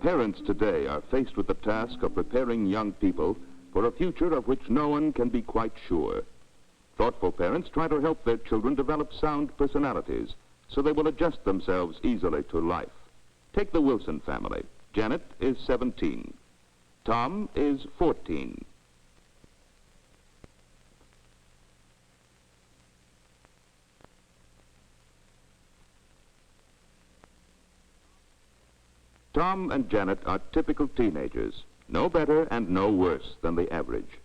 Parents today are faced with the task of preparing young people for a future of which no one can be quite sure. Thoughtful parents try to help their children develop sound personalities so they will adjust themselves easily to life. Take the Wilson family. Janet is 17. Tom is 14. Tom and Janet are typical teenagers, no better and no worse than the average.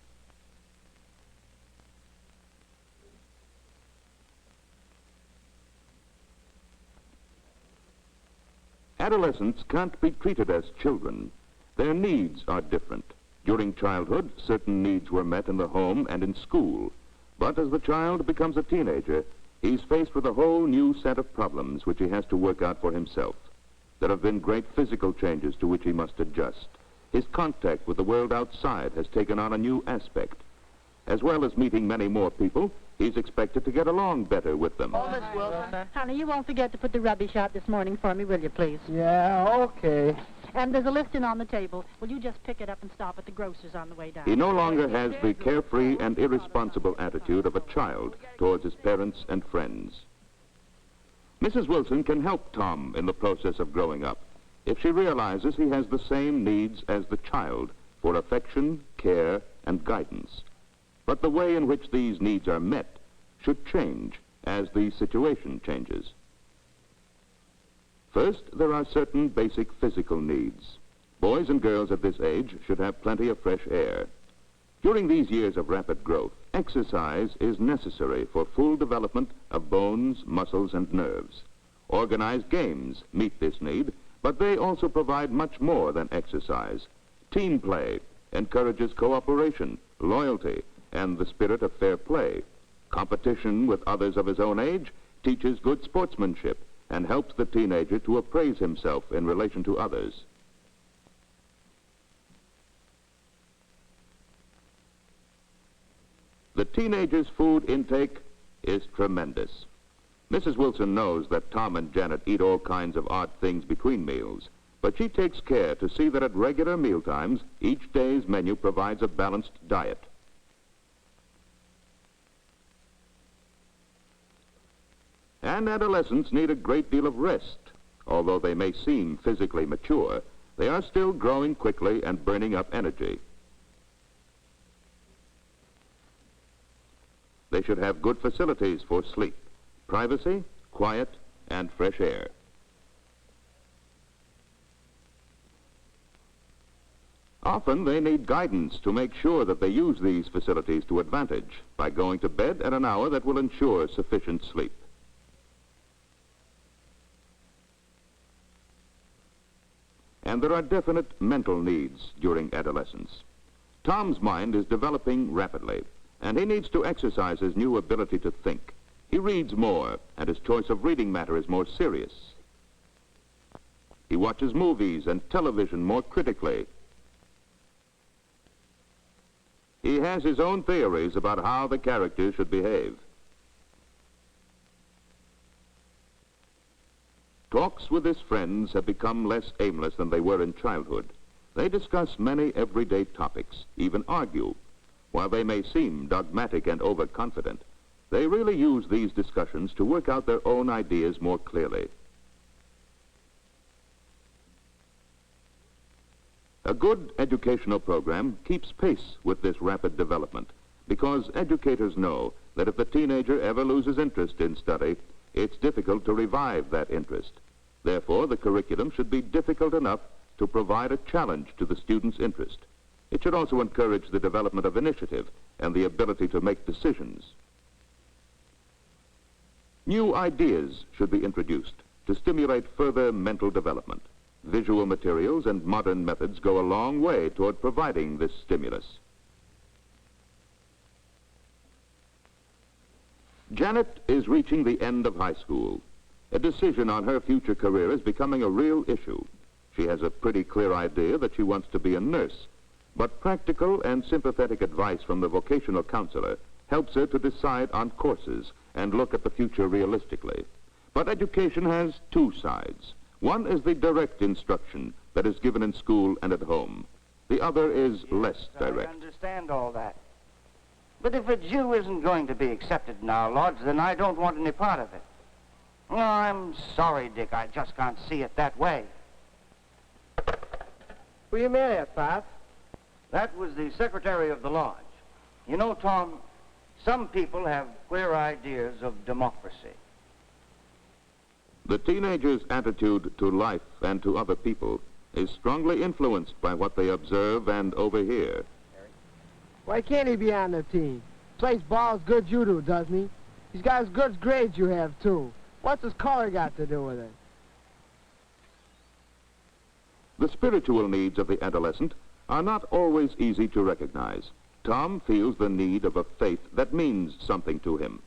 Adolescents can't be treated as children. Their needs are different. During childhood, certain needs were met in the home and in school. But as the child becomes a teenager, he's faced with a whole new set of problems which he has to work out for himself. There have been great physical changes to which he must adjust. His contact with the world outside has taken on a new aspect. As well as meeting many more people, he's expected to get along better with them. Oh, Miss Wilson. Honey, you won't forget to put the rubbish out this morning for me, will you, please? Yeah, okay. And there's a listing on the table. Will you just pick it up and stop at the grocer's on the way down? He no longer has the carefree and irresponsible attitude of a child towards his parents and friends. Mrs. Wilson can help Tom in the process of growing up if she realizes he has the same needs as the child for affection, care, and guidance. But the way in which these needs are met should change as the situation changes. First, there are certain basic physical needs. Boys and girls at this age should have plenty of fresh air. During these years of rapid growth, exercise is necessary for full development of bones, muscles, and nerves. Organized games meet this need, but they also provide much more than exercise. Team play encourages cooperation, loyalty, and the spirit of fair play. Competition with others of his own age teaches good sportsmanship and helps the teenager to appraise himself in relation to others. The teenager's food intake is tremendous. Mrs. Wilson knows that Tom and Janet eat all kinds of odd things between meals, but she takes care to see that at regular mealtimes, each day's menu provides a balanced diet. And adolescents need a great deal of rest. Although they may seem physically mature, they are still growing quickly and burning up energy. They should have good facilities for sleep, privacy, quiet, and fresh air. Often they need guidance to make sure that they use these facilities to advantage by going to bed at an hour that will ensure sufficient sleep. And there are definite mental needs during adolescence. Tom's mind is developing rapidly, and he needs to exercise his new ability to think. He reads more, and his choice of reading matter is more serious. He watches movies and television more critically. He has his own theories about how the characters should behave. Talks with his friends have become less aimless than they were in childhood. They discuss many everyday topics, even argue. While they may seem dogmatic and overconfident, they really use these discussions to work out their own ideas more clearly. A good educational program keeps pace with this rapid development because educators know that if the teenager ever loses interest in study, it's difficult to revive that interest. Therefore, the curriculum should be difficult enough to provide a challenge to the student's interest. It should also encourage the development of initiative and the ability to make decisions. New ideas should be introduced to stimulate further mental development. Visual materials and modern methods go a long way toward providing this stimulus. Janet is reaching the end of high school. A decision on her future career is becoming a real issue. She has a pretty clear idea that she wants to be a nurse, but practical and sympathetic advice from the vocational counselor helps her to decide on courses and look at the future realistically. But education has two sides. One is the direct instruction that is given in school and at home. The other is less direct. I understand all that. But if a Jew isn't going to be accepted in our lodge, then I don't want any part of it. Oh, I'm sorry, Dick. I just can't see it that way. Who you mad at, Pop? That was the secretary of the lodge. You know, Tom, some people have queer ideas of democracy. The teenager's attitude to life and to other people is strongly influenced by what they observe and overhear. Why can't he be on the team? Plays ball as good as you do, doesn't he? He's got as good grades you have, too. What's his color got to do with it? The spiritual needs of the adolescent are not always easy to recognize. Tom feels the need of a faith that means something to him.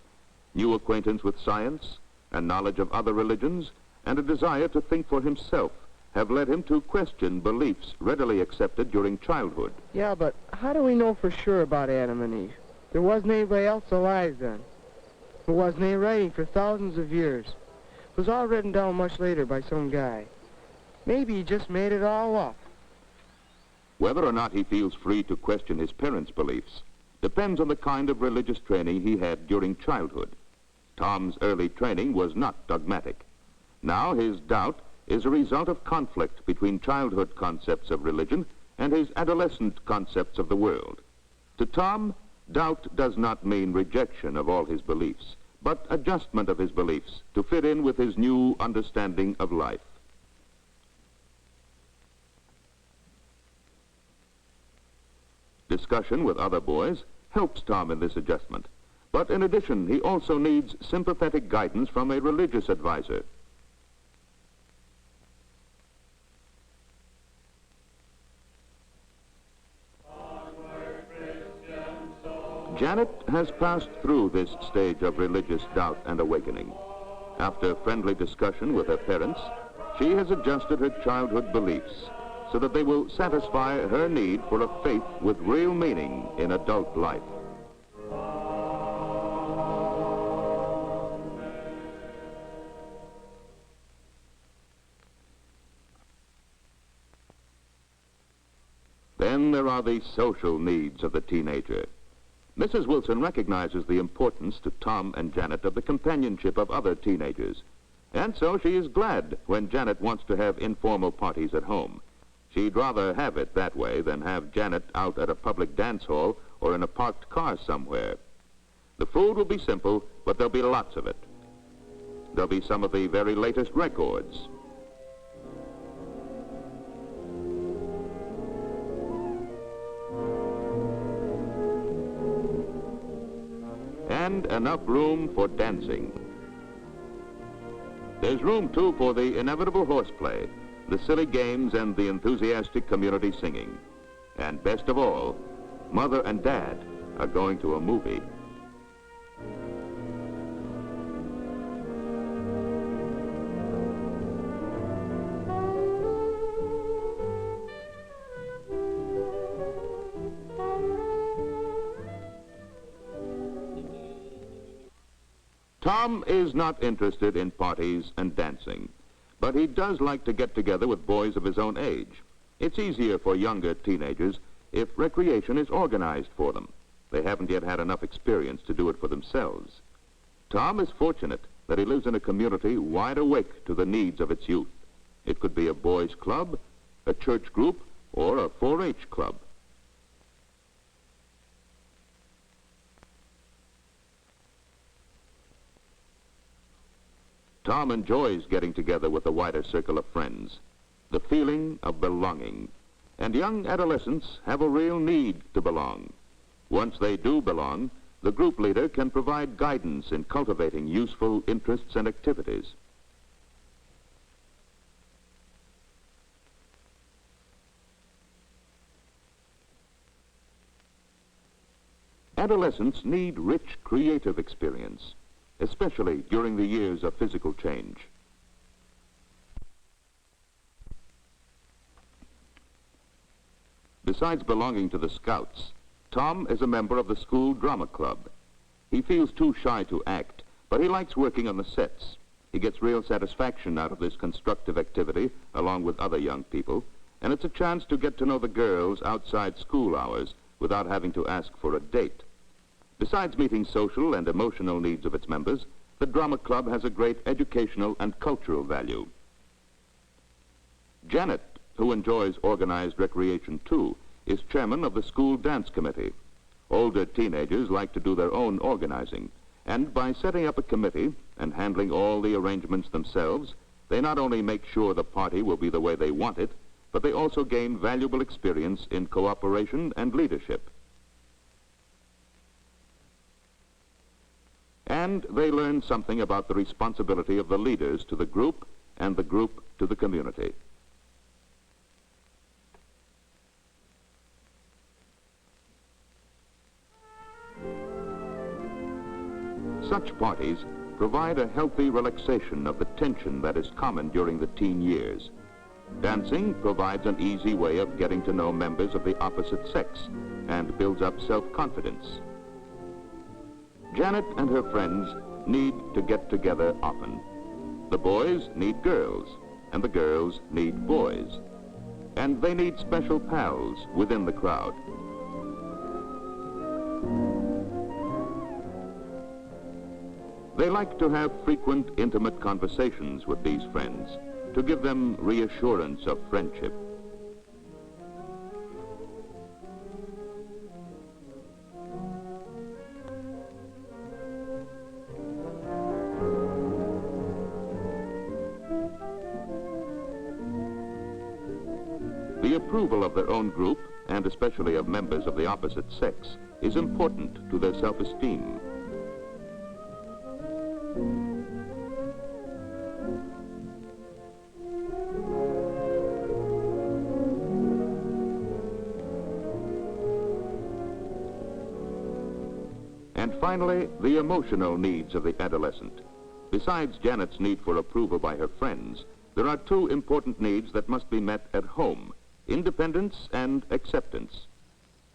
New acquaintance with science, and knowledge of other religions, and a desire to think for himself have led him to question beliefs readily accepted during childhood. Yeah, but how do we know for sure about Adam and Eve? There wasn't anybody else alive then. There wasn't any writing for thousands of years. It was all written down much later by some guy. Maybe he just made it all up. Whether or not he feels free to question his parents' beliefs depends on the kind of religious training he had during childhood. Tom's early training was not dogmatic. Now his doubt is a result of conflict between childhood concepts of religion and his adolescent concepts of the world. To Tom, doubt does not mean rejection of all his beliefs, but adjustment of his beliefs to fit in with his new understanding of life. Discussion with other boys helps Tom in this adjustment, but in addition, he also needs sympathetic guidance from a religious advisor. Janet has passed through this stage of religious doubt and awakening. After friendly discussion with her parents, she has adjusted her childhood beliefs so that they will satisfy her need for a faith with real meaning in adult life. Then there are the social needs of the teenager. Mrs. Wilson recognizes the importance to Tom and Janet of the companionship of other teenagers, and so she is glad when Janet wants to have informal parties at home. She'd rather have it that way than have Janet out at a public dance hall or in a parked car somewhere. The food will be simple, but there'll be lots of it. There'll be some of the very latest records. And enough room for dancing. There's room, too, for the inevitable horseplay, the silly games, and the enthusiastic community singing. And best of all, Mother and Dad are going to a movie. Tom is not interested in parties and dancing, but he does like to get together with boys of his own age. It's easier for younger teenagers if recreation is organized for them. They haven't yet had enough experience to do it for themselves. Tom is fortunate that he lives in a community wide awake to the needs of its youth. It could be a boys' club, a church group, or a 4-H club. Tom enjoys getting together with a wider circle of friends, the feeling of belonging. And young adolescents have a real need to belong. Once they do belong, the group leader can provide guidance in cultivating useful interests and activities. Adolescents need rich creative experience, especially during the years of physical change. Besides belonging to the Scouts, Tom is a member of the school drama club. He feels too shy to act, But he likes working on the sets. He gets real satisfaction out of this constructive activity along with other young people, and it's a chance to get to know the girls outside school hours without having to ask for a date. Besides meeting social and emotional needs of its members, the drama club has a great educational and cultural value. Janet, who enjoys organized recreation too, is chairman of the school dance committee. Older teenagers like to do their own organizing, and by setting up a committee and handling all the arrangements themselves, they not only make sure the party will be the way they want it, but they also gain valuable experience in cooperation and leadership. And they learn something about the responsibility of the leaders to the group and the group to the community. Such parties provide a healthy relaxation of the tension that is common during the teen years. Dancing provides an easy way of getting to know members of the opposite sex and builds up self-confidence. Janet and her friends need to get together often. The boys need girls, and the girls need boys. And they need special pals within the crowd. They like to have frequent, intimate conversations with these friends to give them reassurance of friendship. The approval of their own group, and especially of members of the opposite sex, is important to their self-esteem. And finally, the emotional needs of the adolescent. Besides Janet's need for approval by her friends, there are two important needs that must be met at home: independence and acceptance.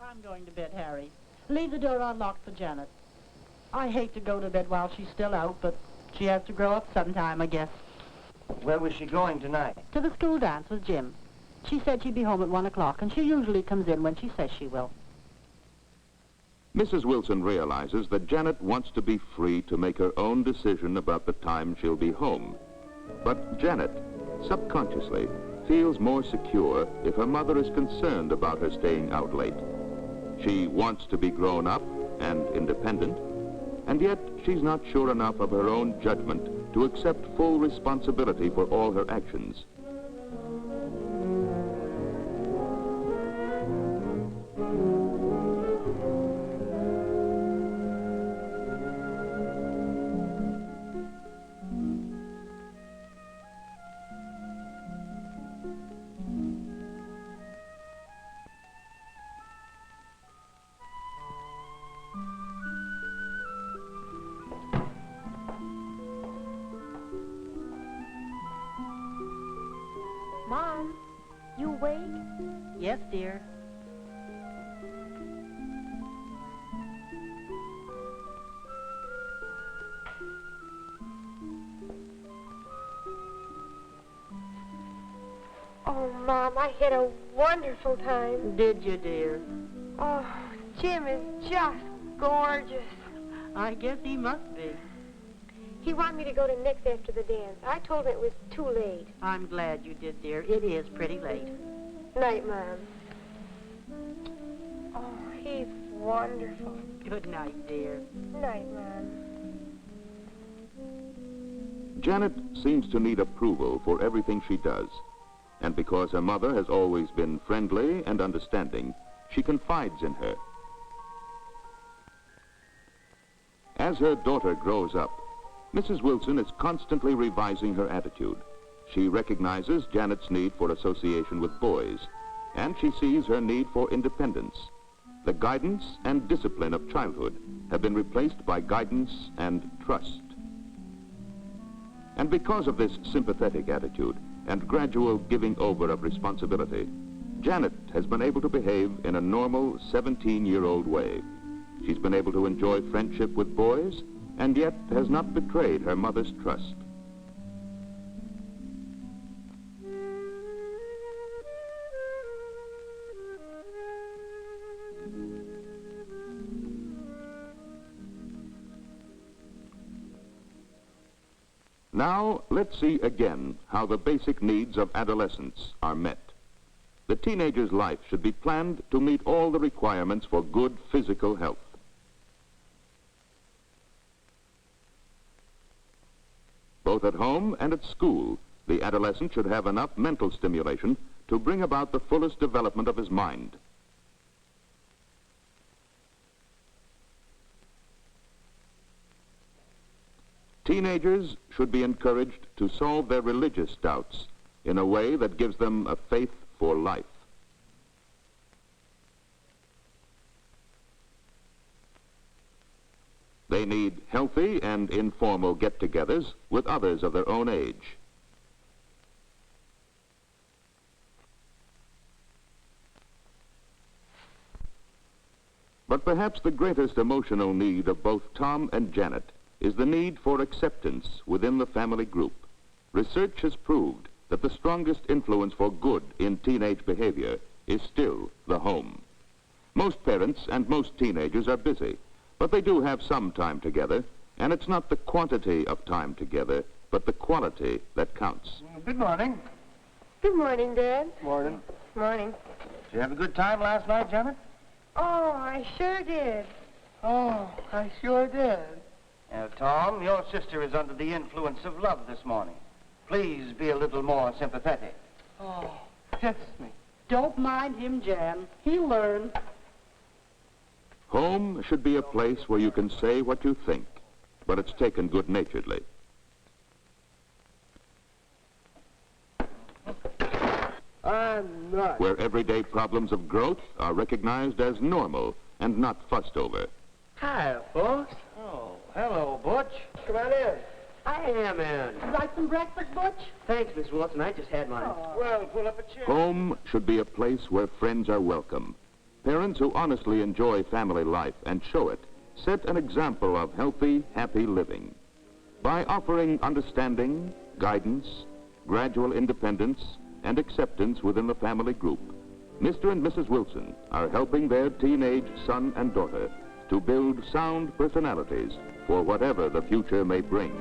I'm going to bed, Harry. Leave the door unlocked for Janet. I hate to go to bed while she's still out, but she has to grow up sometime, I guess. Where was she going tonight? To the school dance with Jim. She said she'd be home at 1 o'clock, and she usually comes in when she says she will. Mrs. Wilson realizes that Janet wants to be free to make her own decision about the time she'll be home. But Janet, subconsciously, feels more secure if her mother is concerned about her staying out late. She wants to be grown up and independent, and yet she's not sure enough of her own judgment to accept full responsibility for all her actions. Mom, you awake? Yes, dear. Oh, Mom, I had a wonderful time. Did you, dear? Oh, Jim is just gorgeous. I guess he must be. He wanted me to go to Nick's after the dance. I told him it was too late. I'm glad you did, dear. It is pretty late. Night, Mom. Oh, he's wonderful. Good night, dear. Night, Mom. Janet seems to need approval for everything she does. And because her mother has always been friendly and understanding, she confides in her. As her daughter grows up, Mrs. Wilson is constantly revising her attitude. She recognizes Janet's need for association with boys, and she sees her need for independence. The guidance and discipline of childhood have been replaced by guidance and trust. And because of this sympathetic attitude and gradual giving over of responsibility, Janet has been able to behave in a normal 17-year-old way. She's been able to enjoy friendship with boys and yet has not betrayed her mother's trust. Now, let's see again how the basic needs of adolescents are met. The teenager's life should be planned to meet all the requirements for good physical health. Both at home and at school, the adolescent should have enough mental stimulation to bring about the fullest development of his mind. Teenagers should be encouraged to solve their religious doubts in a way that gives them a faith for life. They need healthy and informal get-togethers with others of their own age. But perhaps the greatest emotional need of both Tom and Janet is the need for acceptance within the family group. Research has proved that the strongest influence for good in teenage behavior is still the home. Most parents and most teenagers are busy, but they do have some time together, and it's not the quantity of time together, but the quality that counts. Good morning. Good morning, Dad. Morning. Morning. Did you have a good time last night, Janet? Oh, I sure did. Oh, I sure did. Tom, your sister is under the influence of love this morning. Please be a little more sympathetic. Oh, that's me. Don't mind him, Jan. He'll learn. Home should be a place where you can say what you think, but it's taken good-naturedly. I'm not. Where everyday problems of growth are recognized as normal and not fussed over. Hi, folks. Oh, hello, Butch. Come on in. I am in. You like some breakfast, Butch? Thanks, Miss Wilson. I just had mine. Well, pull up a chair. Home should be a place where friends are welcome. Parents who honestly enjoy family life and show it set an example of healthy, happy living. By offering understanding, guidance, gradual independence, and acceptance within the family group, Mr. and Mrs. Wilson are helping their teenage son and daughter to build sound personalities for whatever the future may bring.